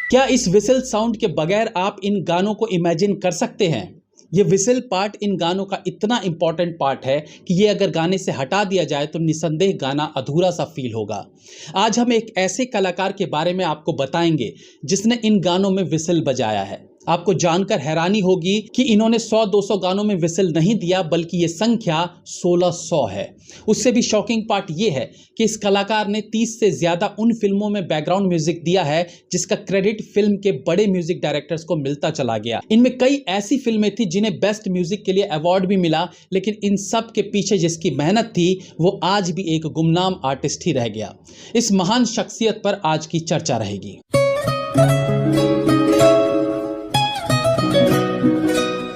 क्या इस whistle sound के बगैर आप इन गानों को इमेजिन कर सकते हैं? ये विसल पार्ट इन गानों का इतना इंपॉर्टेंट पार्ट है कि ये अगर गाने से हटा दिया जाए तो निसंदेह गाना अधूरा सा फील होगा। आज हम एक ऐसे कलाकार के बारे में आपको बताएंगे जिसने इन गानों में विसल बजाया है। आपको जानकर हैरानी होगी कि इन्होंने 100-200 गानों में विसल नहीं दिया, बल्कि ये संख्या 1600 है। उससे भी शॉकिंग पार्ट ये है कि इस कलाकार ने 30 से ज्यादा उन फिल्मों में बैकग्राउंड म्यूजिक दिया है जिसका क्रेडिट फिल्म के बड़े म्यूजिक डायरेक्टर्स को मिलता चला गया। इनमें कई ऐसी फिल्में थी जिन्हें बेस्ट म्यूजिक के लिए अवार्ड भी मिला, लेकिन इन सब के पीछे जिसकी मेहनत थी वो आज भी एक गुमनाम आर्टिस्ट ही रह गया। इस महान शख्सियत पर आज की चर्चा रहेगी।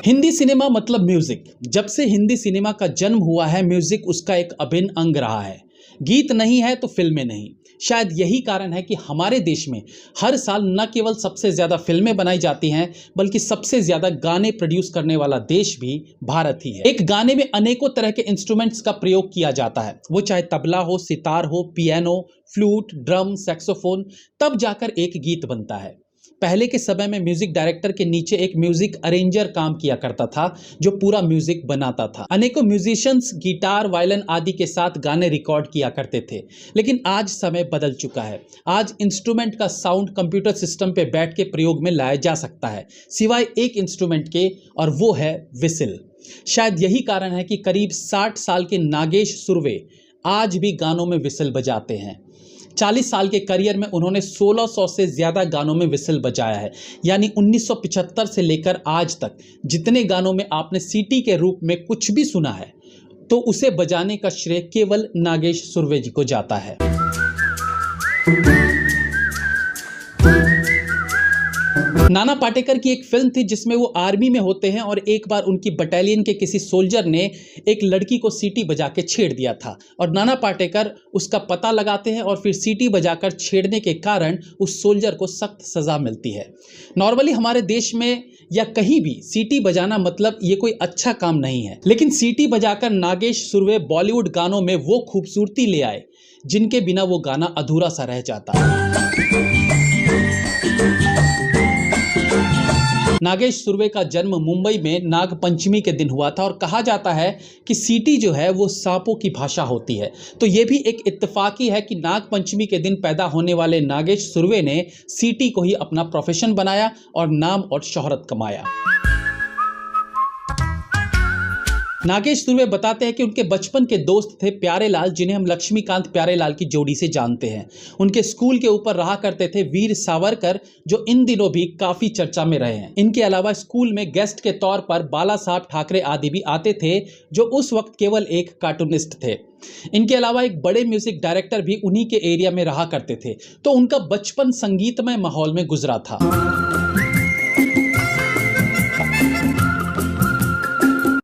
हिंदी सिनेमा मतलब म्यूजिक। जब से हिंदी सिनेमा का जन्म हुआ है, म्यूजिक उसका एक अभिन्न अंग रहा है। गीत नहीं है तो फिल्में नहीं। शायद यही कारण है कि हमारे देश में हर साल न केवल सबसे ज्यादा फिल्में बनाई जाती हैं, बल्कि सबसे ज्यादा गाने प्रोड्यूस करने वाला देश भी भारत ही है। एक गाने में अनेकों तरह के इंस्ट्रूमेंट्स का प्रयोग किया जाता है, वो चाहे तबला हो, सितार हो, पियानो, फ्लूट, ड्रम, सैक्सोफोन, तब जाकर एक गीत बनता है। पहले के समय में म्यूजिक डायरेक्टर के नीचे एक म्यूजिक अरेंजर काम किया करता था जो पूरा म्यूजिक बनाता था। अनेकों म्यूजिशियंस गिटार, वायलिन आदि के साथ गाने रिकॉर्ड किया करते थे, लेकिन आज समय बदल चुका है। आज इंस्ट्रूमेंट का साउंड कंप्यूटर सिस्टम पे बैठ के प्रयोग में लाया जा सकता है, सिवाय एक इंस्ट्रूमेंट के, और वो है विसिल। शायद यही कारण है कि करीब 60 साल के नागेश सुरवे आज भी गानों में विसिल बजाते हैं। 40 साल के करियर में उन्होंने 1600 से ज्यादा गानों में विसिल बजाया है। यानी 1975 से लेकर आज तक जितने गानों में आपने सीटी के रूप में कुछ भी सुना है, तो उसे बजाने का श्रेय केवल नागेश सुरवे जी को जाता है। नाना पाटेकर की एक फिल्म थी जिसमें वो आर्मी में होते हैं और एक बार उनकी बटालियन के किसी सोल्जर ने एक लड़की को सीटी बजा के छेड़ दिया था, और नाना पाटेकर उसका पता लगाते हैं और फिर सीटी बजाकर छेड़ने के कारण उस सोल्जर को सख्त सजा मिलती है। नॉर्मली हमारे देश में या कहीं भी सीटी बजाना मतलब ये कोई अच्छा काम नहीं है, लेकिन सीटी बजाकर नागेश सुरवे बॉलीवुड गानों में वो खूबसूरती ले आए जिनके बिना वो गाना अधूरा सा रह जाता है। नागेश सुरवे का जन्म मुंबई में नाग पंचमी के दिन हुआ था, और कहा जाता है कि सीटी जो है वो सांपों की भाषा होती है। तो ये भी एक इत्तेफाकी है कि नाग पंचमी के दिन पैदा होने वाले नागेश सुरवे ने सीटी को ही अपना प्रोफेशन बनाया और नाम और शोहरत कमाया। नागेश सुरवे बताते हैं कि उनके बचपन के दोस्त थे प्यारेलाल, जिन्हें हम लक्ष्मीकांत प्यारेलाल की जोड़ी से जानते हैं। उनके स्कूल के ऊपर रहा करते थे वीर सावरकर, जो इन दिनों भी काफी चर्चा में रहे हैं। इनके अलावा स्कूल में गेस्ट के तौर पर बाला साहब ठाकरे आदि भी आते थे, जो उस वक्त केवल एक कार्टूनिस्ट थे। इनके अलावा एक बड़े म्यूजिक डायरेक्टर भी उन्हीं के एरिया में रहा करते थे, तो उनका बचपन संगीतमय माहौल में गुजरा था।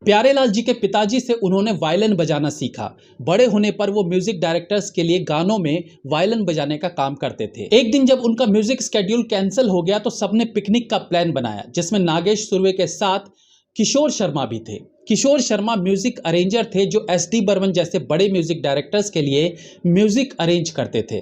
प्यारेलाल जी के पिताजी से उन्होंने वायलिन बजाना सीखा। बड़े होने पर वो म्यूजिक डायरेक्टर्स के लिए गानों में वायलिन बजाने का काम करते थे। एक दिन जब उनका म्यूजिक स्केड्यूल कैंसिल हो गया तो सबने पिकनिक का प्लान बनाया, जिसमें नागेश सुरवे के साथ किशोर शर्मा भी थे। किशोर शर्मा म्यूजिक अरेंजर थे जो एस.डी. बर्मन जैसे बड़े म्यूजिक डायरेक्टर्स के लिए म्यूजिक अरेंज करते थे।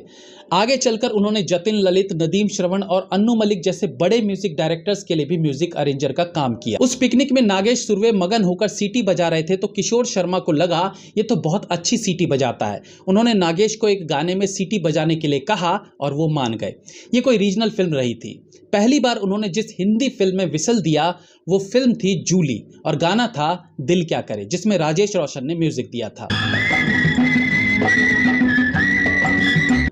आगे चलकर उन्होंने जतिन ललित, नदीम श्रवण और अन्नू मलिक जैसे बड़े म्यूजिक डायरेक्टर्स के लिए भी म्यूजिक अरेंजर का काम किया। उस पिकनिक में नागेश सुरवे मगन होकर सीटी बजा रहे थे तो किशोर शर्मा को लगा ये तो बहुत अच्छी सीटी बजाता है। उन्होंने नागेश को एक गाने में सीटी बजाने के लिए कहा और वो मान गए। ये कोई रीजनल फिल्म रही थी। पहली बार उन्होंने जिस हिंदी फिल्म में विसल दिया वो फिल्म थी जूली, और गाना था दिल क्या करे, जिसमें राजेश रोशन ने म्यूजिक दिया था।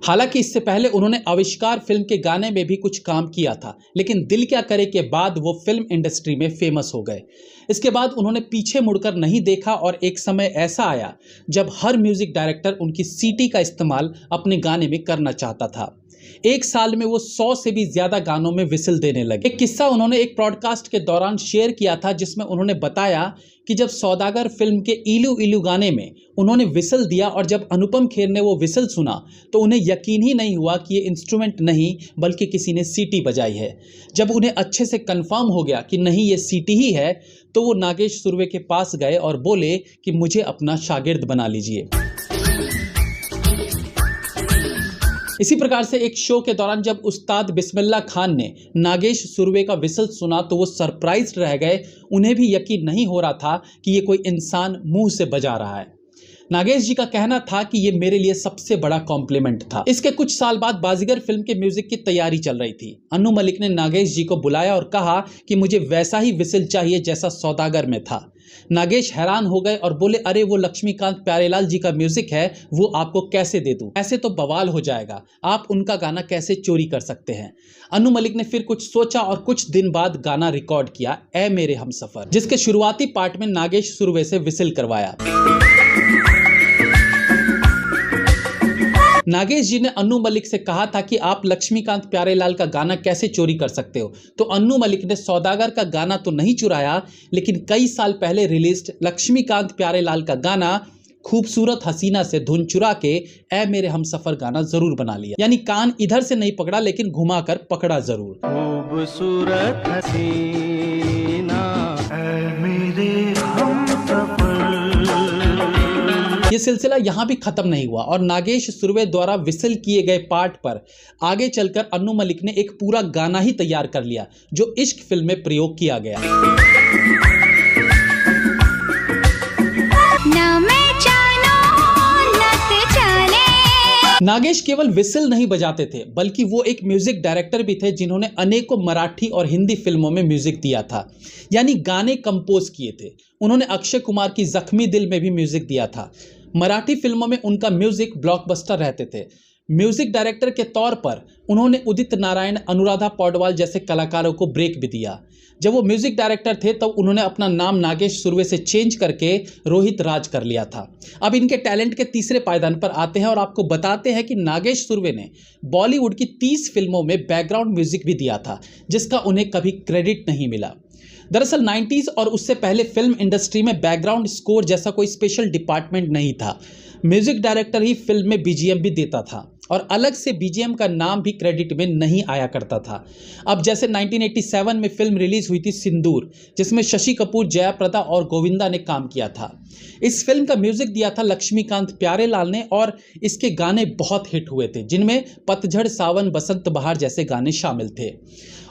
हालांकि इससे पहले उन्होंने आविष्कार फिल्म के गाने में भी कुछ काम किया था, लेकिन दिल क्या करे के बाद वो फिल्म इंडस्ट्री में फेमस हो गए। इसके बाद उन्होंने पीछे मुड़कर नहीं देखा, और एक समय ऐसा आया जब हर म्यूजिक डायरेक्टर उनकी सीटी का इस्तेमाल अपने गाने में करना चाहता था। एक साल में वो 100 से भी ज्यादा गानों में विसिल देने लगे। एक किस्सा उन्होंने एक पॉडकास्ट के दौरान शेयर किया था, जिसमें उन्होंने बताया कि जब सौदागर फिल्म के इलू इलू गाने में उन्होंने विसिल दिया और जब अनुपम खेर ने वो विसिल सुना तो उन्हें यकीन ही नहीं हुआ कि ये इंस्ट्रूमेंट नहीं बल्कि किसी ने सीटी बजाई है। जब उन्हें अच्छे से कंफर्म हो गया कि नहीं ये सीटी ही है, तो वो नागेश सुरवे के पास गए और बोले कि मुझे अपना शागिर्द बना लीजिए। इसी प्रकार से एक शो के दौरान जब उस्ताद बिस्मिल्लाह खान ने नागेश सुरवे का विसल सुना तो वो सरप्राइज्ड रह गए। उन्हें भी यकीन नहीं हो रहा था कि ये कोई इंसान मुंह से बजा रहा है। नागेश जी का कहना था कि ये मेरे लिए सबसे बड़ा कॉम्प्लीमेंट था। इसके कुछ साल बाद बाजीगर फिल्म के म्यूजिक की तैयारी चल रही थी। अनु मलिक ने नागेश जी को बुलाया और कहा कि मुझे वैसा ही विसल चाहिए जैसा सौदागर में था। नागेश हैरान हो गए और बोले, अरे वो लक्ष्मीकांत प्यारेलाल जी का म्यूजिक है, वो आपको कैसे दे दूं? ऐसे तो बवाल हो जाएगा, आप उनका गाना कैसे चोरी कर सकते हैं? अनु मलिक ने फिर कुछ सोचा और कुछ दिन बाद गाना रिकॉर्ड किया, ए मेरे हमसफर, जिसके शुरुआती पार्ट में नागेश सुरवे से विसल करवाया। नागेश जी ने अनु मलिक से कहा था कि आप लक्ष्मीकांत प्यारेलाल का गाना कैसे चोरी कर सकते हो, तो अनु मलिक ने सौदागर का गाना तो नहीं चुराया, लेकिन कई साल पहले रिलीज्ड लक्ष्मीकांत प्यारेलाल का गाना खूबसूरत हसीना से धुन चुरा के ए मेरे हमसफर गाना जरूर बना लिया। यानी कान इधर से नहीं पकड़ा, लेकिन घुमाकर पकड़ा जरूर। खूबसूरत हसीना ए मेरे हमसफर। ये सिलसिला यहाँ भी खत्म नहीं हुआ और नागेश सुरवे द्वारा विसल किए गए पार्ट पर आगे चलकर अनु मलिक ने एक पूरा गाना ही तैयार कर लिया, जो इश्क फिल्म में प्रयोग किया गया। नागेश केवल विसल नहीं बजाते थे, बल्कि वो एक म्यूजिक डायरेक्टर भी थे जिन्होंने अनेकों मराठी और हिंदी फिल्मों में म्यूजिक दिया था, यानी गाने कंपोज किए थे। उन्होंने अक्षय कुमार की जख्मी दिल में भी म्यूजिक दिया था। मराठी फिल्मों में उनका म्यूजिक ब्लॉकबस्टर रहते थे। म्यूजिक डायरेक्टर के तौर पर उन्होंने उदित नारायण, अनुराधा पौडवाल जैसे कलाकारों को ब्रेक भी दिया। जब वो म्यूजिक डायरेक्टर थे तब उन्होंने अपना नाम नागेश सुरवे से चेंज करके रोहित राज कर लिया था। अब इनके टैलेंट के तीसरे पायदान पर आते हैं और आपको बताते हैं कि नागेश सुरवे ने बॉलीवुड की 30 फिल्मों में बैकग्राउंड म्यूजिक भी दिया था, जिसका उन्हें कभी क्रेडिट नहीं मिला। दरअसल 90s और उससे पहले फिल्म इंडस्ट्री में बैकग्राउंड स्कोर जैसा कोई स्पेशल डिपार्टमेंट नहीं था। म्यूजिक डायरेक्टर ही फिल्म में बीजीएम भी देता था और अलग से बीजीएम का नाम भी क्रेडिट में नहीं आया करता था। अब जैसे 1987 में फिल्म रिलीज हुई थी सिंदूर, जिसमें शशि कपूर, जया प्रदा और गोविंदा ने काम किया था। इस फिल्म का म्यूजिक दिया था लक्ष्मीकांत प्यारेलाल ने और इसके गाने बहुत हिट हुए थे, जिनमें पतझड़, सावन, बसंत बहार जैसे गाने शामिल थे।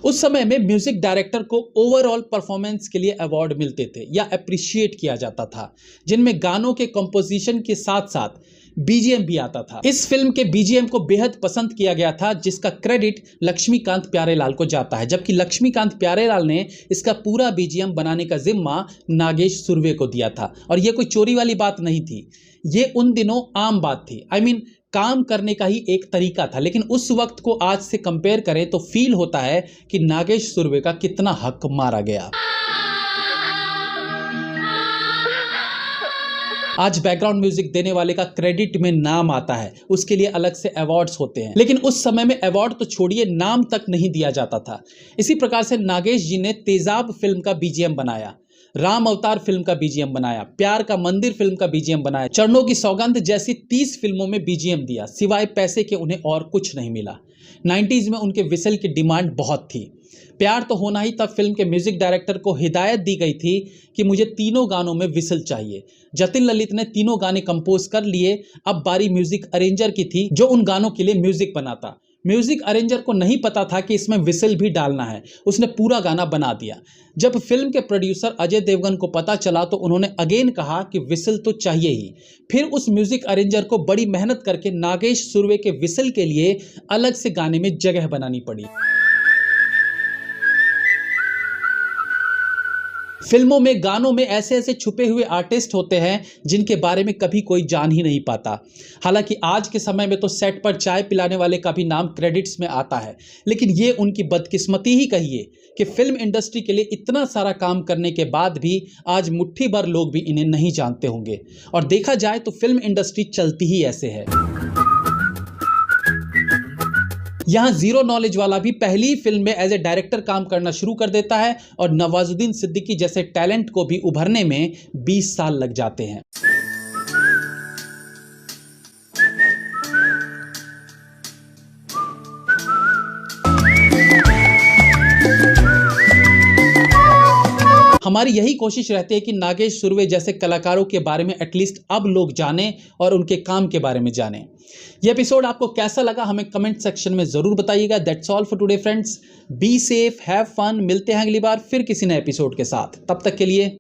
उस समय में म्यूजिक डायरेक्टर को ओवरऑल परफॉर्मेंस के लिए अवार्ड मिलते थे या अप्रिशिएट किया जाता था, जिनमें गानों के कंपोजिशन के साथ साथ बीजीएम भी आता था। इस फिल्म के बीजीएम को बेहद पसंद किया गया था, जिसका क्रेडिट लक्ष्मीकांत प्यारेलाल को जाता है, जबकि लक्ष्मीकांत प्यारेलाल ने इसका पूरा बीजीएम बनाने का जिम्मा नागेश सुरवे को दिया था। और यह कोई चोरी वाली बात नहीं थी, ये उन दिनों आम बात थी। काम करने का ही एक तरीका था, लेकिन उस वक्त को आज से कंपेयर करें तो फील होता है कि नागेश सुरवे का कितना हक मारा गया। आज बैकग्राउंड म्यूजिक देने वाले का क्रेडिट में नाम आता है, उसके लिए अलग से अवार्ड्स होते हैं, लेकिन उस समय में अवार्ड तो छोड़िए, नाम तक नहीं दिया जाता था। इसी प्रकार से नागेश जी ने तेजाब फिल्म का बीजीएम बनाया, राम अवतार फिल्म का बीजीएम बनाया, प्यार का मंदिर फिल्म का बीजीएम बनाया, चरणों की सौगंध जैसी 30 फिल्मों में बीजीएम दिया। सिवाय पैसे के उन्हें और कुछ नहीं मिला। 90s में उनके विसल की डिमांड बहुत थी। प्यार तो होना ही तब फिल्म के म्यूजिक डायरेक्टर को हिदायत दी गई थी कि मुझे तीनों गानों में विसल चाहिए। जतिन ललित ने तीनों गाने कंपोज कर लिए। अब बारी म्यूजिक अरेंजर की थी, जो उन गानों के लिए म्यूजिक बनाता। म्यूजिक अरेंजर को नहीं पता था कि इसमें विसल भी डालना है, उसने पूरा गाना बना दिया। जब फिल्म के प्रोड्यूसर अजय देवगन को पता चला तो उन्होंने अगेन कहा कि विसल तो चाहिए ही। फिर उस म्यूजिक अरेंजर को बड़ी मेहनत करके नागेश सुरवे के विसल के लिए अलग से गाने में जगह बनानी पड़ी। फिल्मों में, गानों में ऐसे ऐसे छुपे हुए आर्टिस्ट होते हैं जिनके बारे में कभी कोई जान ही नहीं पाता। हालांकि आज के समय में तो सेट पर चाय पिलाने वाले का भी नाम क्रेडिट्स में आता है, लेकिन ये उनकी बदकिस्मती ही कहिए कि फिल्म इंडस्ट्री के लिए इतना सारा काम करने के बाद भी आज मुट्ठी भर लोग भी इन्हें नहीं जानते होंगे। और देखा जाए तो फिल्म इंडस्ट्री चलती ही ऐसे है। यहाँ जीरो नॉलेज वाला भी पहली ही फिल्म में एज ए डायरेक्टर काम करना शुरू कर देता है और नवाजुद्दीन सिद्दीकी जैसे टैलेंट को भी उभरने में 20 साल लग जाते हैं। हमारी यही कोशिश रहती है कि नागेश सुरवे जैसे कलाकारों के बारे में एटलीस्ट अब लोग जानें और उनके काम के बारे में जानें। ये एपिसोड आपको कैसा लगा हमें कमेंट सेक्शन में जरूर बताइएगा। That's all for today friends, be safe, have fun. मिलते हैं अगली बार फिर किसी नए एपिसोड के साथ, तब तक के लिए।